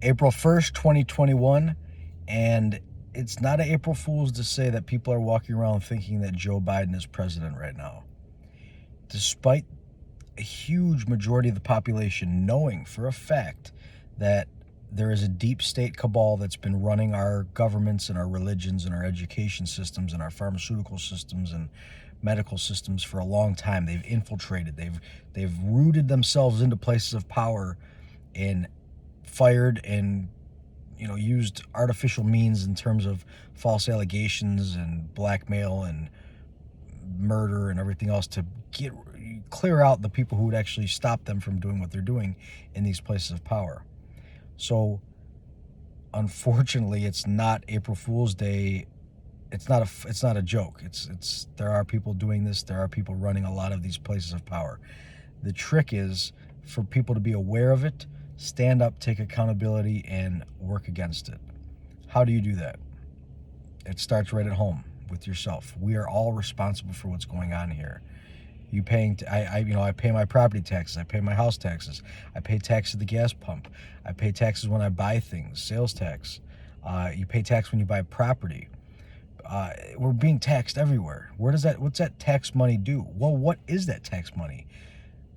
April 1st, 2021, and it's not an April Fool's to say that people are walking around thinking that Joe Biden is president right now. Despite a huge majority of the population knowing for a fact that there is a deep state cabal that's been running our governments and our religions and our education systems and our pharmaceutical systems and medical systems for a long time. They've infiltrated, they've rooted themselves into places of power and fired and used artificial means in terms of false allegations and blackmail and murder and everything else to clear out the people who would actually stop them from doing what they're doing in these places of power. So unfortunately, it's not April Fool's Day. It's not a joke. It's there are people doing this. There are people running a lot of these places of power. The trick is for people to be aware of it, stand up, take accountability, and work against it. How do you do that? It starts right at home with yourself. We are all responsible for what's going on here. I pay my property taxes. I pay my house taxes. I pay tax at the gas pump. I pay taxes when I buy things, sales tax. You pay tax when you buy property. We're being taxed everywhere. What's that tax money do? Well, what is that tax money?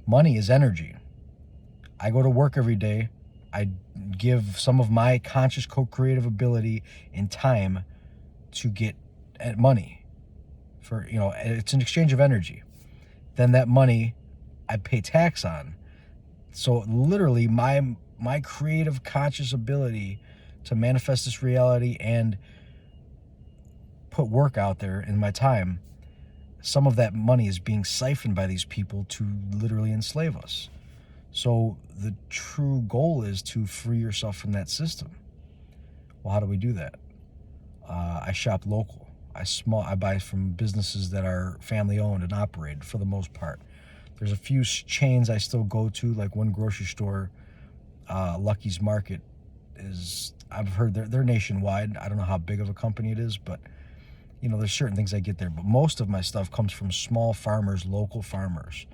Money is energy. I go to work every day. I give some of my conscious co-creative ability and time to get money for, it's an exchange of energy. Then that money I pay tax on. So literally my creative conscious ability to manifest this reality and put work out there in my time, some of that money is being siphoned by these people to literally enslave us. So the true goal is to free yourself from that system. Well, how do we do that? I shop local. I buy from businesses that are family owned and operated for the most part. There's a few chains I still go to, like one grocery store, Lucky's Market I've heard they're nationwide. I don't know how big of a company it is, but there's certain things I get there. But most of my stuff comes from small farmers, local farmers.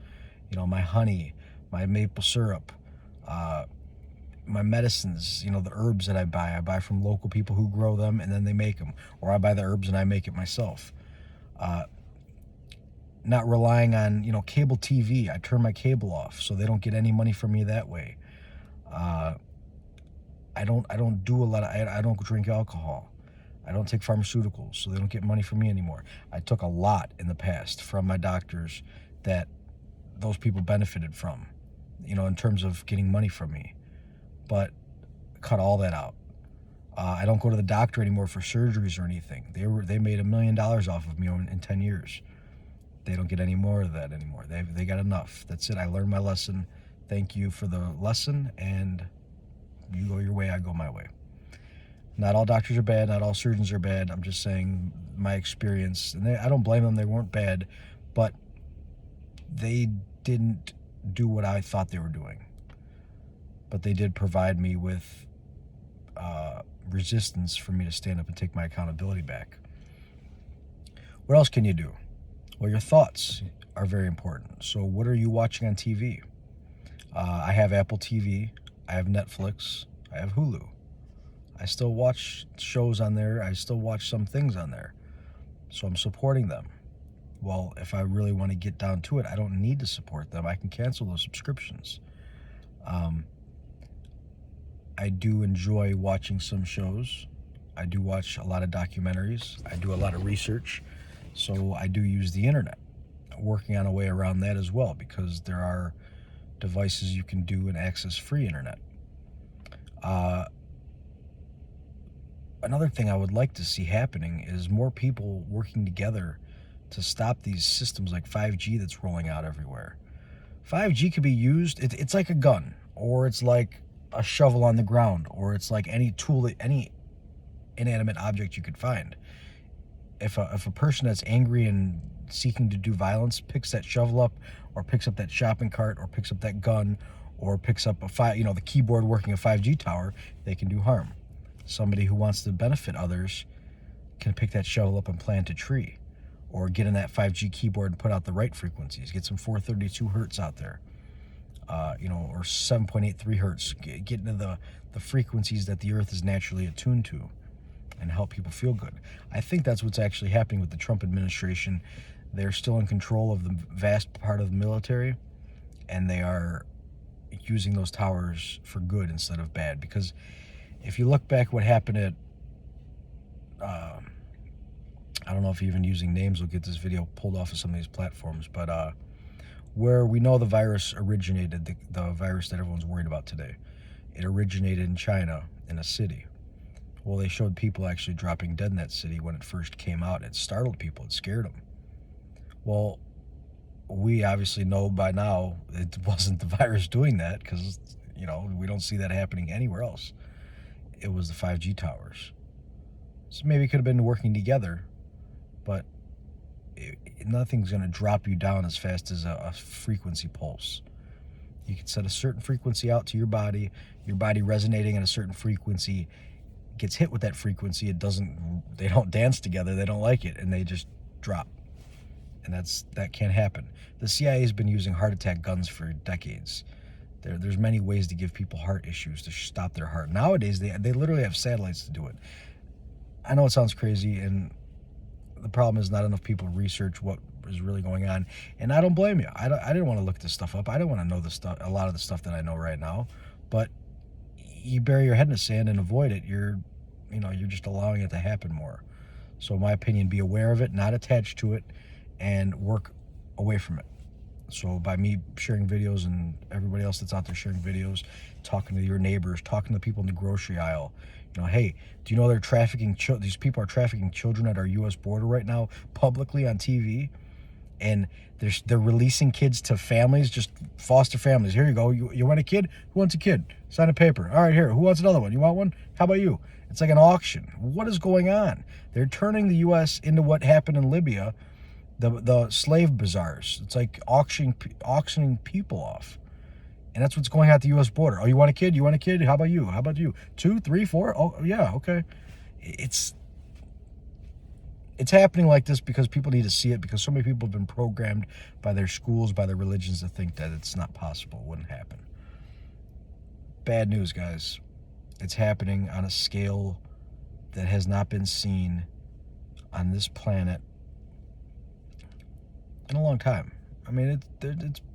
My honey, my maple syrup, my medicines, the herbs that I buy from local people who grow them and then they make them, or I buy the herbs and I make it myself. Not relying on, cable TV. I turn my cable off so they don't get any money from me that way. I don't do a lot of, I don't drink alcohol. I don't take pharmaceuticals, so they don't get money from me anymore. I took a lot in the past from my doctors that those people benefited from, in terms of getting money from me. But cut all that out. I don't go to the doctor anymore for surgeries or anything. They made $1 million off of me in 10 years. They don't get any more of that anymore. They got enough. That's it. I learned my lesson. Thank you for the lesson, and you go your way, I go my way. Not all doctors are bad. Not all surgeons are bad. I'm just saying my experience, and I don't blame them. They weren't bad, but they didn't do what I thought they were doing. But they did provide me with resistance for me to stand up and take my accountability back. What else can you do? Well, your thoughts are very important. So what are you watching on TV? I have Apple TV. I have Netflix. I have Hulu. I still watch shows on there. I still watch some things on there. So I'm supporting them. Well, if I really want to get down to it, I don't need to support them. I can cancel those subscriptions. I do enjoy watching some shows. I do watch a lot of documentaries. I do a lot of research. So I do use the internet, working on a way around that as well, because there are devices you can do and access free internet. Another thing I would like to see happening is more people working together to stop these systems like 5G that's rolling out everywhere. 5G could be used, it's like a gun, or it's like a shovel on the ground, or it's like any tool, any inanimate object you could find. If a person that's angry and seeking to do violence picks that shovel up, or picks up that shopping cart, or picks up that gun, or picks up the keyboard working a 5G tower, they can do harm. Somebody who wants to benefit others can pick that shovel up and plant a tree, or get in that 5G keyboard and put out the right frequencies, get some 432 hertz out there. or 7.83 hertz, get into the frequencies that the earth is naturally attuned to and help people feel good. I think that's what's actually happening with the Trump administration. They're still in control of the vast part of the military, and they are using those towers for good instead of bad. Because if you look back what happened at, I don't know if even using names will get this video pulled off of some of these platforms, but where we know the virus originated, the virus that everyone's worried about today, it originated in China, in a city. Well, they showed people actually dropping dead in that city when it first came out. It startled people. It scared them. Well, we obviously know by now it wasn't the virus doing that, because, we don't see that happening anywhere else. It was the 5G towers. So maybe it could have been working together, but nothing's going to drop you down as fast as a frequency pulse. You can set a certain frequency out to your body resonating at a certain frequency gets hit with that frequency. They don't dance together, they don't like it, and they just drop. And that can't happen. The CIA has been using heart attack guns for decades. There's many ways to give people heart issues to stop their heart. Nowadays, they literally have satellites to do it. I know it sounds crazy, and the problem is not enough people research what is really going on. And I don't blame you. I didn't want to look this stuff up. I didn't want to know a lot of the stuff that I know right now. But you bury your head in the sand and avoid it. You're just allowing it to happen more. So in my opinion, be aware of it, not attached to it, and work away from it. So by me sharing videos and everybody else that's out there sharing videos, talking to your neighbors, talking to the people in the grocery aisle, hey, do you know they're trafficking these people are trafficking children at our U.S. border right now publicly on TV? And they're releasing kids to families, just foster families. Here you go. You want a kid? Who wants a kid? Sign a paper. All right, here. Who wants another one? You want one? How about you? It's like an auction. What is going on? They're turning the U.S. into what happened in Libya, the slave bazaars. It's like auctioning people off. And that's what's going on at the U.S. border. Oh, you want a kid? You want a kid? How about you? How about you? 2, 3, 4? Oh, yeah, okay. It's happening like this because people need to see it, because so many people have been programmed by their schools, by their religions, to think that it's not possible, it wouldn't happen. Bad news, guys. It's happening on a scale that has not been seen on this planet in a long time. I mean,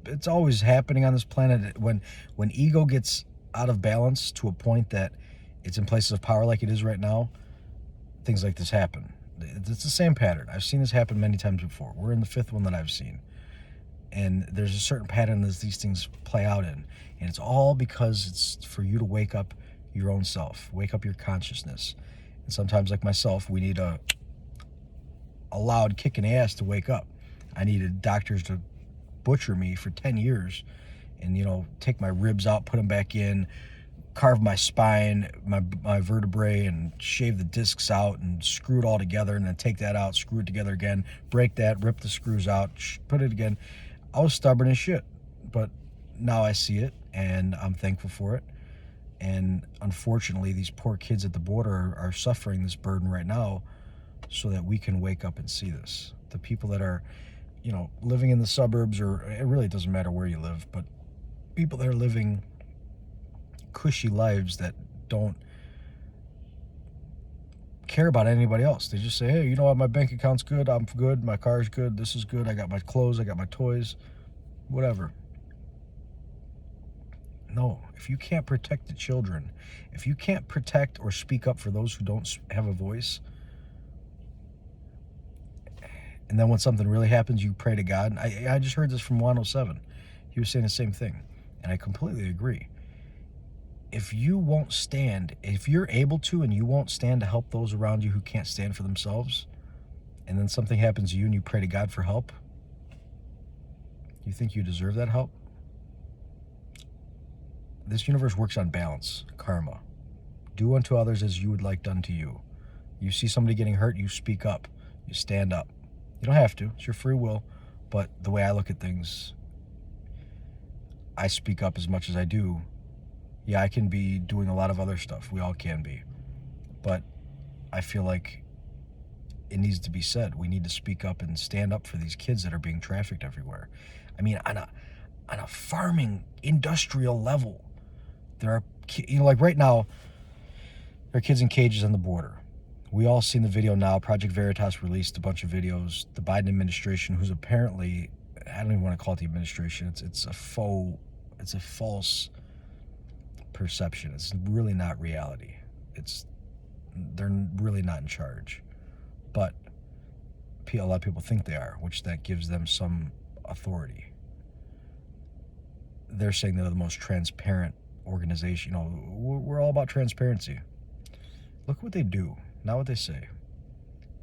it's always happening on this planet. When ego gets out of balance to a point that it's in places of power like it is right now, things like this happen. It's the same pattern. I've seen this happen many times before. We're in the 5th one that I've seen. And there's a certain pattern that these things play out in. And it's all because it's for you to wake up your own self, wake up your consciousness. And sometimes, like myself, we need a loud kick in the ass to wake up. I needed doctors to butcher me for 10 years and, take my ribs out, put them back in, carve my spine, my vertebrae, and shave the discs out and screw it all together, and then take that out, screw it together again, break that, rip the screws out, put it again. I was stubborn as shit, but now I see it, and I'm thankful for it. And unfortunately, these poor kids at the border are suffering this burden right now, so that we can wake up and see this. The people that are, living in the suburbs, or it really doesn't matter where you live, but people that are living cushy lives that don't care about anybody else. They just say, hey, you know what, my bank account's good, I'm good, my car's good, this is good, I got my clothes, I got my toys, whatever. No, if you can't protect the children, if you can't protect or speak up for those who don't have a voice, and then when something really happens, you pray to God. I just heard this from 107. He was saying the same thing, and I completely agree. If you won't stand, if you're able to and you won't stand to help those around you who can't stand for themselves, and then something happens to you and you pray to God for help, you think you deserve that help? This universe works on balance, karma. Do unto others as you would like done to you. You see somebody getting hurt, you speak up, you stand up. You don't have to, it's your free will, but the way I look at things, I speak up as much as I do. Yeah, I can be doing a lot of other stuff. We all can be. But I feel like it needs to be said. We need to speak up and stand up for these kids that are being trafficked everywhere. I mean, on a farming industrial level. There are, like right now, there are kids in cages on the border. We all seen the video now. Project Veritas released a bunch of videos. The Biden administration, who's apparently, I don't even want to call it the administration. It's a false perception. It's really not reality. They're really not in charge. But a lot of people think they are, which that gives them some authority. They're saying they're the most transparent organization. We're all about transparency. Look what they do, not what they say.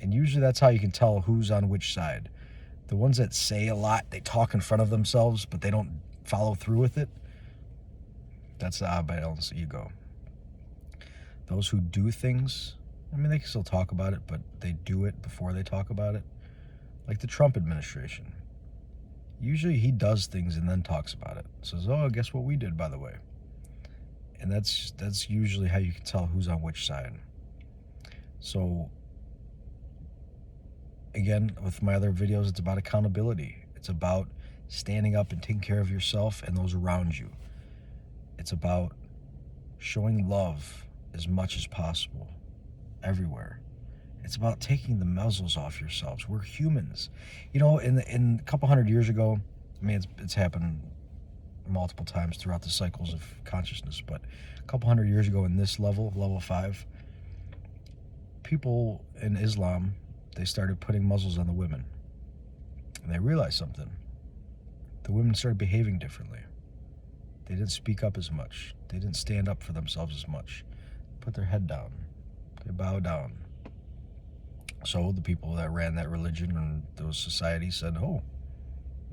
And usually that's how you can tell who's on which side. The ones that say a lot, they talk in front of themselves, but they don't follow through with it. That's the Abel's ego. Those who do things, I mean, they can still talk about it, but they do it before they talk about it. Like the Trump administration. Usually he does things and then talks about it. Says, oh, guess what we did, by the way. And that's usually how you can tell who's on which side. So, again, with my other videos, it's about accountability. It's about standing up and taking care of yourself and those around you. It's about showing love as much as possible, everywhere. It's about taking the muzzles off yourselves. We're humans. In a couple hundred years ago, I mean, it's happened multiple times throughout the cycles of consciousness, but a couple hundred years ago in this level 5, people in Islam, they started putting muzzles on the women. And they realized something. The women started behaving differently. They didn't speak up as much. They didn't stand up for themselves as much. Put their head down. They bow down. So the people that ran that religion and those societies said, oh,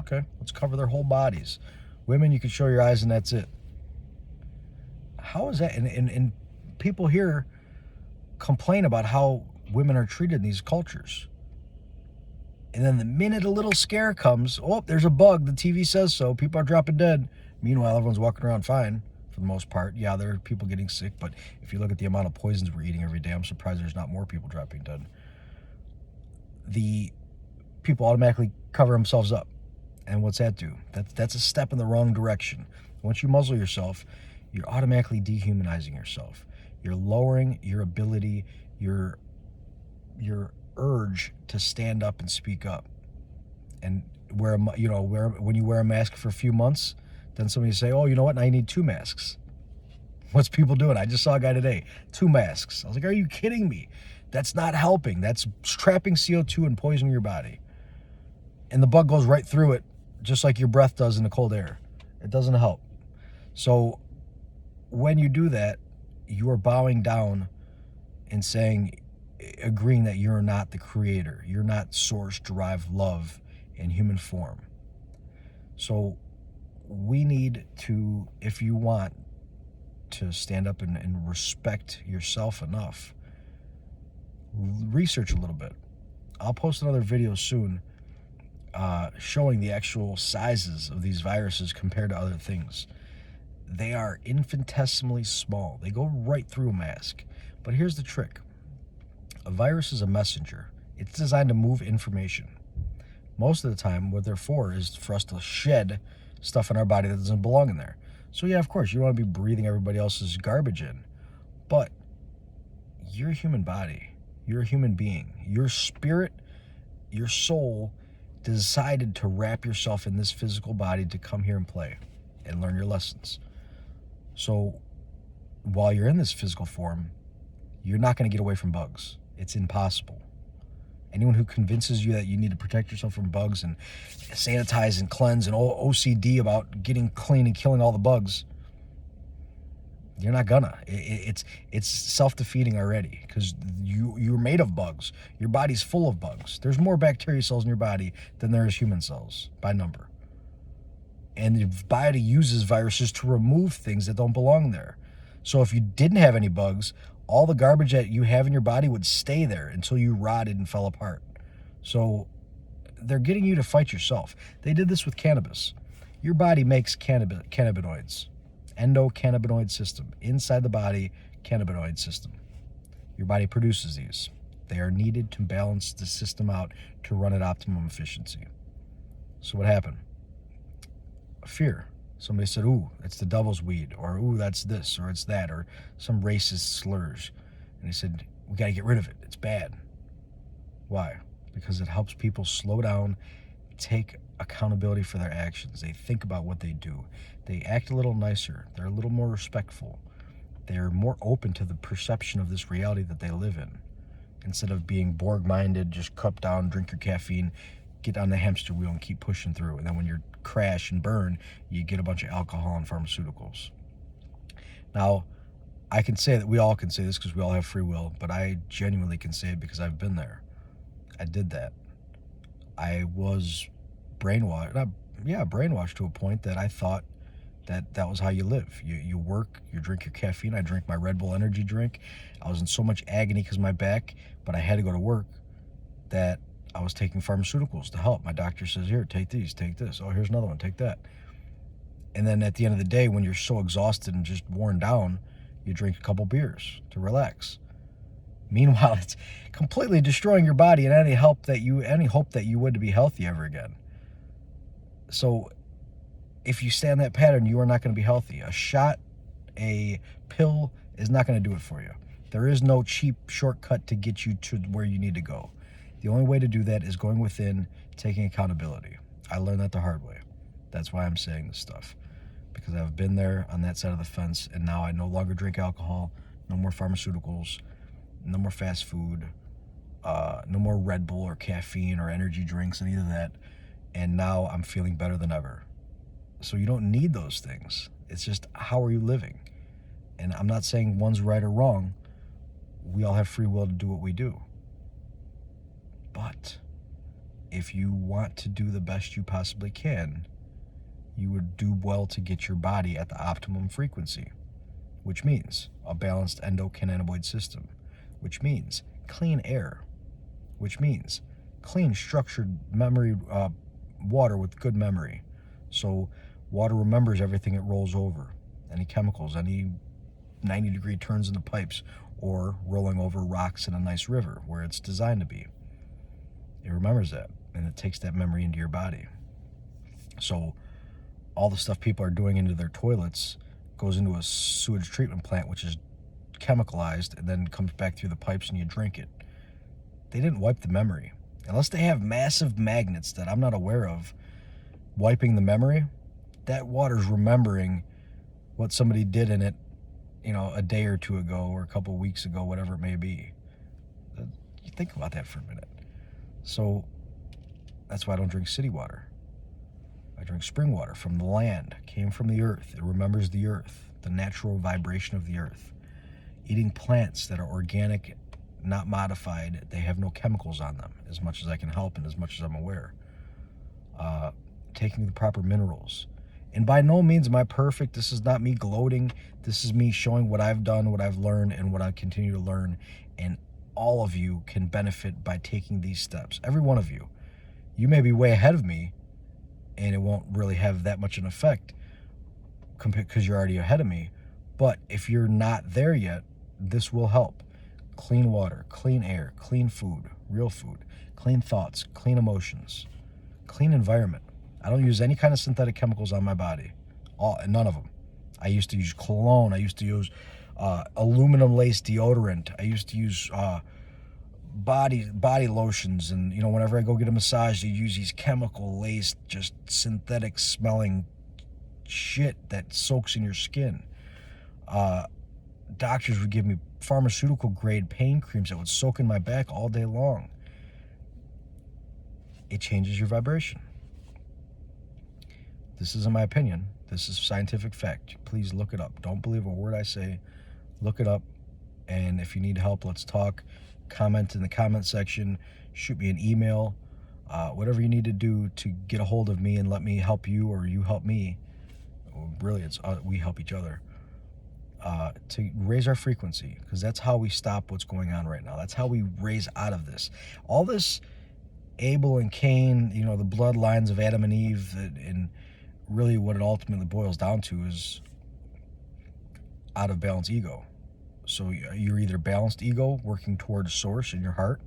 okay, let's cover their whole bodies. Women, you can show your eyes and that's it. How is that? And people here complain about how women are treated in these cultures. And then the minute a little scare comes, oh, there's a bug. The TV says so. People are dropping dead. Meanwhile, everyone's walking around fine for the most part. Yeah, there are people getting sick, but if you look at the amount of poisons we're eating every day, I'm surprised there's not more people dropping dead. The people automatically cover themselves up. And what's that do? That's a step in the wrong direction. Once you muzzle yourself, you're automatically dehumanizing yourself. You're lowering your ability, your urge to stand up and speak up. And when you wear a mask for a few months, then somebody say, oh, you know what? Now you need 2 masks. What's people doing? I just saw a guy today, 2 masks. I was like, are you kidding me? That's not helping. That's trapping CO2 and poisoning your body. And the bug goes right through it, just like your breath does in the cold air. It doesn't help. So when you do that, you are bowing down and agreeing that you're not the creator. You're not source-derived love in human form. So we need to, if you want to stand up and respect yourself enough, research a little bit. I'll post another video soon showing the actual sizes of these viruses compared to other things. They are infinitesimally small. They go right through a mask. But here's the trick. A virus is a messenger. It's designed to move information. Most of the time, what they're for is for us to shed stuff in our body that doesn't belong in there. So yeah, of course, you don't want to be breathing everybody else's garbage in. But you're a human body. You're a human being. Your spirit, your soul decided to wrap yourself in this physical body to come here and play and learn your lessons. So while you're in this physical form, you're not going to get away from bugs. It's impossible. Anyone who convinces you that you need to protect yourself from bugs and sanitize and cleanse and OCD about getting clean and killing all the bugs, you're not gonna. It's self-defeating already because you're made of bugs. Your body's full of bugs. There's more bacteria cells in your body than there is human cells by number. And the body uses viruses to remove things that don't belong there. So if you didn't have any bugs, all the garbage that you have in your body would stay there until you rotted and fell apart. So they're getting you to fight yourself. They did this with cannabis. Your body makes cannabinoids. Endocannabinoid system. Inside the body, cannabinoid system. Your body produces these. They are needed to balance the system out to run at optimum efficiency. So what happened? Fear. Somebody said, ooh, it's the devil's weed, or ooh, that's this, or it's that, or some racist slurs. And he said, we got to get rid of it. It's bad. Why? Because it helps people slow down, take accountability for their actions. They think about what they do. They act a little nicer. They're a little more respectful. They're more open to the perception of this reality that they live in. Instead of being Borg-minded, just cup down, drink your caffeine, get on the hamster wheel and keep pushing through. And then when you crash and burn, you get a bunch of alcohol and pharmaceuticals. Now, I can say that we all can say this because we all have free will, but I genuinely can say it because I've been there. I did that. I was brainwashed to a point that I thought that was how you live. You work, you drink your caffeine. I drink my Red Bull energy drink. I was in so much agony because of my back, but I had to go to work, that I was taking pharmaceuticals to help. My doctor says, here, take these, take this. Oh, here's another one, take that. And then at the end of the day, when you're so exhausted and just worn down, you drink a couple beers to relax. Meanwhile, it's completely destroying your body and any hope that you would to be healthy ever again. So if you stay on that pattern, you are not going to be healthy. A shot, a pill is not going to do it for you. There is no cheap shortcut to get you to where you need to go. The only way to do that is going within, taking accountability. I learned that the hard way. That's why I'm saying this stuff, because I've been there on that side of the fence, and now I no longer drink alcohol, no more pharmaceuticals, no more fast food, no more Red Bull or caffeine or energy drinks, any of that. And now I'm feeling better than ever. So you don't need those things. It's just, how are you living? And I'm not saying one's right or wrong. We all have free will to do what we do. But if you want to do the best you possibly can, you would do well to get your body at the optimum frequency, which means a balanced endocannabinoid system, which means clean air, which means clean, structured memory, water with good memory. So water remembers everything it rolls over, any chemicals, any 90-degree turns in the pipes, or rolling over rocks in a nice river where it's designed to be. It remembers that, and it takes that memory into your body. So all the stuff people are doing into their toilets goes into a sewage treatment plant, which is chemicalized, and then comes back through the pipes and you drink it. They didn't wipe the memory. Unless they have massive magnets that I'm not aware of wiping the memory, that water's remembering what somebody did in it, a day or two ago or a couple of weeks ago, whatever it may be. You think about that for a minute. So that's why I don't drink city water. I drink spring water from the land, came from the earth. It remembers the earth, the natural vibration of the earth. Eating plants that are organic, not modified, they have no chemicals on them, as much as I can help and as much as I'm aware. Taking the proper minerals. And by no means am I perfect. This is not me gloating. This is me showing what I've done, what I've learned, and what I continue to learn. And all of you can benefit by taking these steps. Every one of you. You may be way ahead of me, and it won't really have that much an effect because you're already ahead of me. But if you're not there yet, this will help. Clean water, clean air, clean food, real food, clean thoughts, clean emotions, clean environment. I don't use any kind of synthetic chemicals on my body. None of them. I used to use cologne. I used to use aluminum-laced deodorant. I used to use body lotions. And, whenever I go get a massage, they use these chemical-laced, just synthetic-smelling shit that soaks in your skin. Doctors would give me pharmaceutical-grade pain creams that would soak in my back all day long. It changes your vibration. This isn't my opinion. This is scientific fact. Please look it up. Don't believe a word I say. Look it up. And if you need help, let's talk. Comment in the comment section. Shoot me an email. Whatever you need to do to get a hold of me and let me help you, or you help me. Really, it's we help each other. To raise our frequency, because that's how we stop what's going on right now. That's how we raise out of this. All this Abel and Cain, the bloodlines of Adam and Eve, and really what it ultimately boils down to is out of balance ego. So you're either balanced ego working towards source in your heart,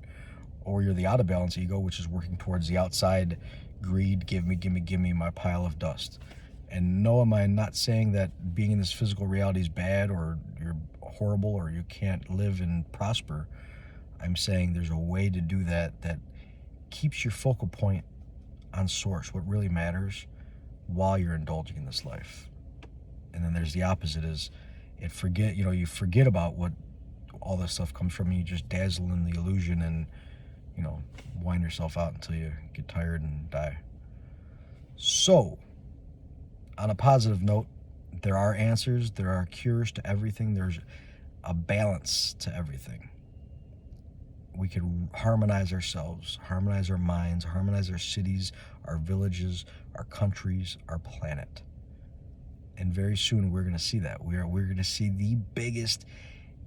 or you're the out of balance ego, which is working towards the outside greed, give me my pile of dust. And no, am I not saying that being in this physical reality is bad or you're horrible or you can't live and prosper. I'm saying there's a way to do that that keeps your focal point on source, what really matters, while you're indulging in this life. And then there's the opposite, is you forget about what all this stuff comes from, and you just dazzle in the illusion and, wind yourself out until you get tired and die. So, on a positive note, there are answers, there are cures to everything, there's a balance to everything. We can harmonize ourselves, harmonize our minds, harmonize our cities, our villages, our countries, our planet. And very soon we're going to see that. We're going to see the biggest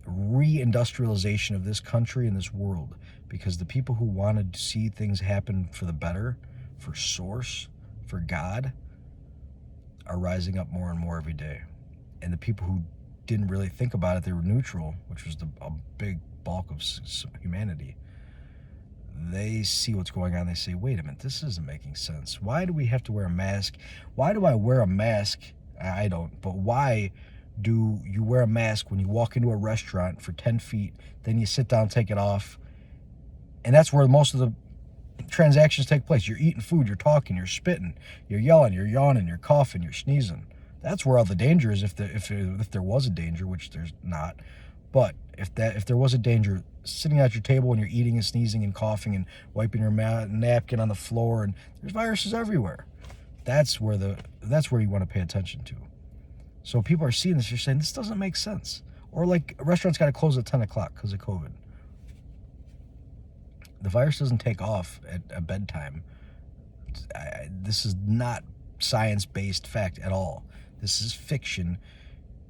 reindustrialization of this country and this world, because the people who wanted to see things happen for the better, for source, for God, are rising up more and more every day. And the people who didn't really think about it, they were neutral, which was a big bulk of humanity. They see what's going on. They say, wait a minute, this isn't making sense. Why do we have to wear a mask? Why do I wear a mask? I don't, but why do you wear a mask when you walk into a restaurant for 10 feet, then you sit down, take it off, and that's where most of the transactions take place. You're eating food, you're talking, you're spitting, you're yelling, you're yawning, you're coughing, you're sneezing. That's where all the danger is, if there was a danger, which there's not. But if there was a danger, sitting at your table when you're eating and sneezing and coughing and wiping your napkin on the floor, and there's viruses everywhere. That's where you want to pay attention to. So people are seeing this, you're saying, this doesn't make sense. Or like, restaurants got to close at 10 o'clock because of COVID. The virus doesn't take off at bedtime. This is not science-based fact at all. This is fiction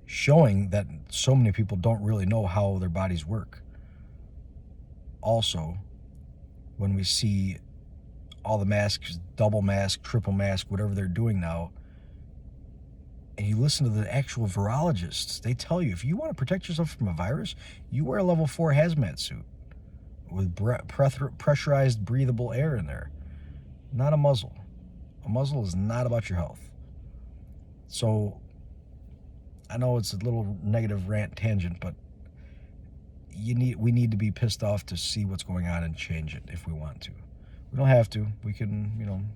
showing that so many people don't really know how their bodies work. Also, when we see all the masks, double mask, triple mask, whatever they're doing now, and you listen to the actual virologists, they tell you if you want to protect yourself from a virus, you wear a level 4 hazmat suit with pressurized, breathable air in there, not a muzzle. A muzzle is not about your health. So, I know it's a little negative rant tangent, but we need to be pissed off to see what's going on and change it if we want to. We don't have to. We can,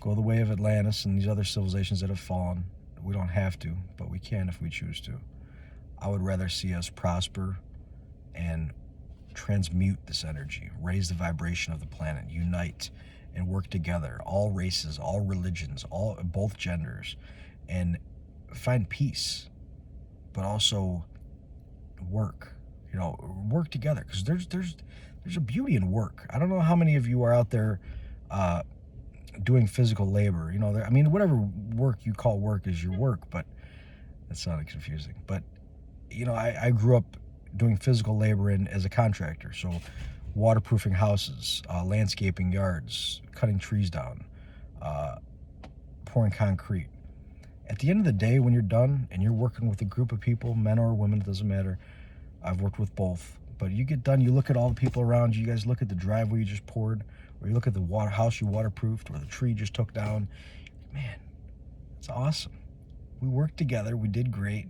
go the way of Atlantis and these other civilizations that have fallen. We don't have to, but we can if we choose to. I would rather see us prosper and transmute this energy, raise the vibration of the planet, unite and work together, all races, all religions, both genders, and find peace, but also work. Work together, because there's a beauty in work. I don't know how many of you are out there doing physical labor. Whatever work you call work is your work, but that sounded confusing. But I grew up doing physical labor as a contractor, so waterproofing houses, landscaping yards, cutting trees down, pouring concrete. At the end of the day, when you're done and you're working with a group of people, men or women, it doesn't matter. I've worked with both. But you get done, you look at all the people around you, you guys look at the driveway you just poured, or you look at the house you waterproofed, or the tree you just took down. Man, it's awesome. We worked together, we did great.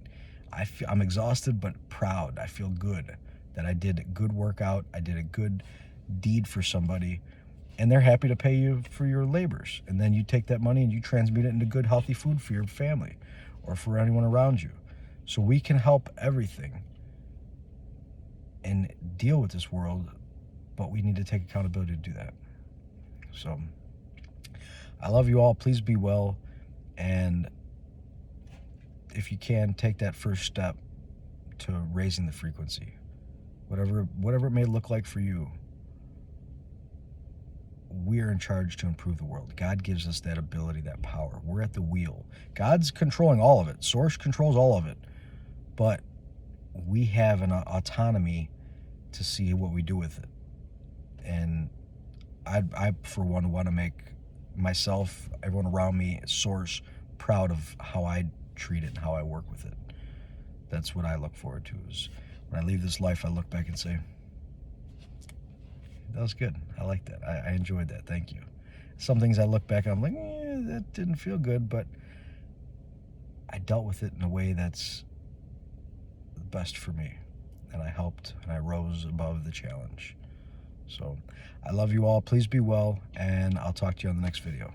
I'm exhausted but proud. I feel good that I did a good workout, I did a good deed for somebody, and they're happy to pay you for your labors. And then you take that money and you transmute it into good, healthy food for your family or for anyone around you. So we can help everything and deal with this world, but we need to take accountability to do that. So, I love you all. Please be well. And if you can, take that first step to raising the frequency. Whatever it may look like for you, we're in charge to improve the world. God gives us that ability, that power. We're at the wheel. God's controlling all of it. Source controls all of it. But we have an autonomy to see what we do with it. And I for one, want to make myself, everyone around me, Source, proud of how I treat it and how I work with it. That's what I look forward to, is when I leave this life, I look back and say, that was good. I like that. I enjoyed that. Thank you. Some things I look back and I'm like, that didn't feel good, but I dealt with it in a way that's the best for me. And I helped and I rose above the challenge. So I love you all. Please be well, and I'll talk to you on the next video.